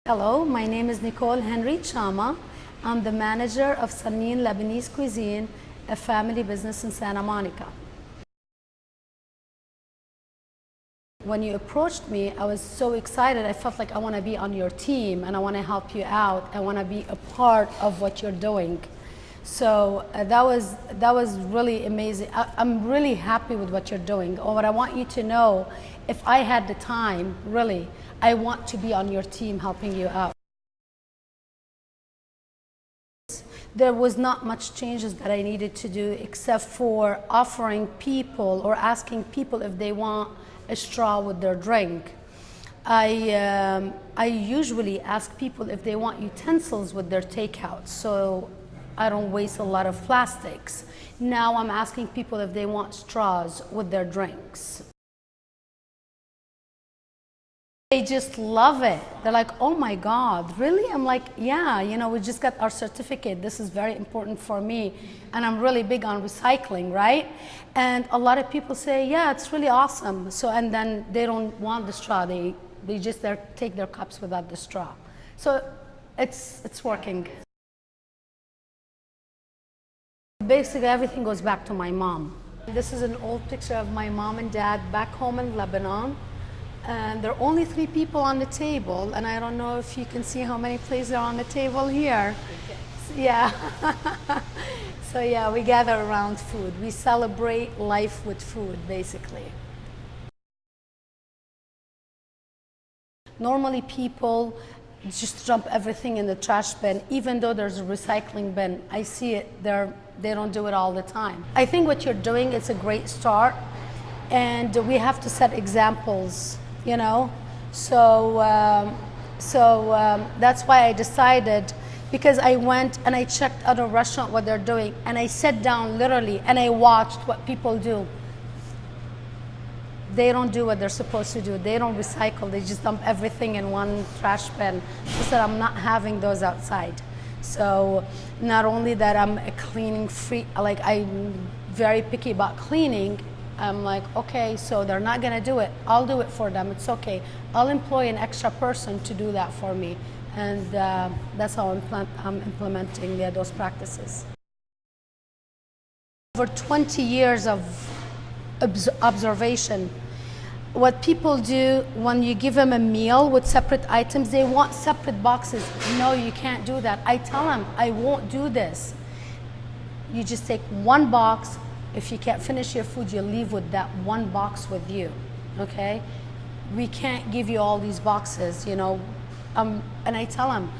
Hello, my name is Nicole Chammaa. I'm the manager of Sunnin Lebanese Cuisine, a family business in Santa Monica. When you approached me, I was so excited. I felt like I want to be on your team and I want to help you out. I want to be a part of what you're doing. So that was really amazing. I'm really happy with what you're doing. Or what I want you to know, if I had the time, really, I want to be on your team helping you out. There was not much changes that I needed to do except for offering people or asking people if they want a straw with their drink. I usually ask people if they want utensils with their takeout, so I don't waste a lot of plastics. Now I'm asking people if they want straws with their drinks. They just love it. They're like, oh my God, really? I'm like, yeah, you know, we just got our certificate. This is very important for me. And I'm really big on recycling, right? And a lot of people say, yeah, it's really awesome. So, and then they don't want the straw. They just take their cups without the straw. So it's working. Basically, everything goes back to my mom. This is an old picture of my mom and dad back home in Lebanon. And there are only 3 people on the table, and I don't know if you can see how many plates are on the table here. Yeah. So yeah, we gather around food. We celebrate life with food, basically. Normally people just dump everything in the trash bin, even though there's a recycling bin. I see it there. They don't do it all the time. I think what you're doing is a great start, and we have to set examples. You know, so that's why I decided, because I went and I checked other restaurants what they're doing, and I sat down literally and I watched what people do. They don't do what they're supposed to do. They don't recycle. They just dump everything in one trash bin. I said, I'm not having those outside. So not only that, I'm a cleaning freak, like I'm very picky about cleaning. I'm like, okay, so they're not gonna do it. I'll do it for them, it's okay. I'll employ an extra person to do that for me. And that's how I'm implementing those practices. Over 20 years of observation, what people do when you give them a meal with separate items, they want separate boxes. No, you can't do that. I tell them, I won't do this. You just take one box. If you can't finish your food, you leave with that one box with you, okay? We can't give you all these boxes, you know. And I tell them,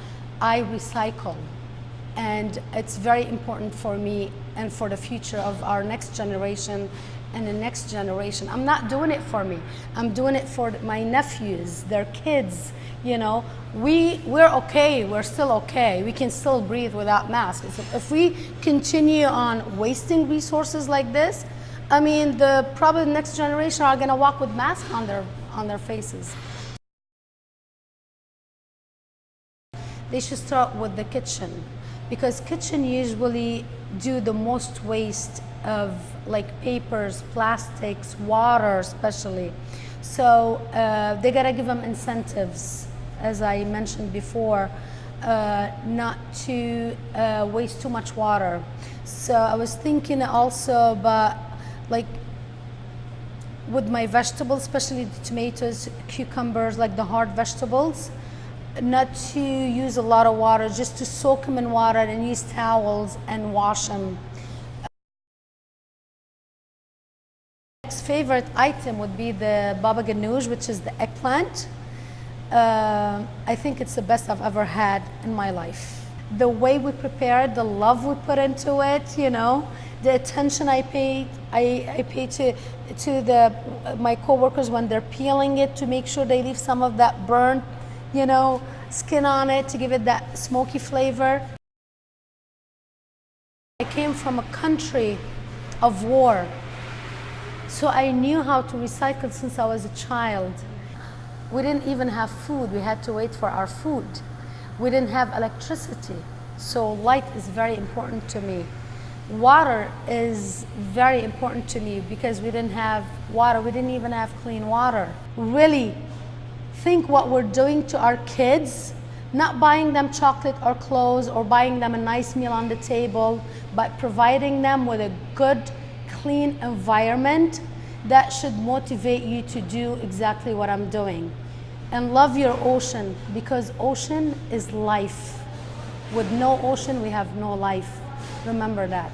I recycle. And it's very important for me and for the future of our next generation and the next generation. I'm not doing it for me. I'm doing it for my nephews, their kids, you know. We're okay, we're still okay. We can still breathe without masks. If we continue on wasting resources like this, I mean, probably the next generation are gonna walk with masks on their faces. They should start with the kitchen, because kitchen usually do the most waste of like papers, plastics, water especially. So they gotta give them incentives, as I mentioned before, not to waste too much water. So I was thinking also about, like, with my vegetables, especially the tomatoes, cucumbers, like the hard vegetables, not to use a lot of water, just to soak them in water and use towels and wash them. Next favorite item would be the baba ganoush, which is the eggplant. I think it's the best I've ever had in my life. The way we prepare it, the love we put into it, you know, the attention I pay to my coworkers when they're peeling it, to make sure they leave some of that burnt, you know, skin on it to give it that smoky flavor. I came from a country of war, so I knew how to recycle since I was a child. We didn't even have food. We had to wait for our food. We didn't have electricity, so light is very important to me. Water is very important to me because we didn't have water. We didn't even have clean water. Really think what we're doing to our kids Not buying them chocolate or clothes or buying them a nice meal on the table, but providing them with a good, clean environment. That should motivate you to do exactly what I'm doing. And love your ocean, because ocean is life. With no ocean, we have no life. Remember that.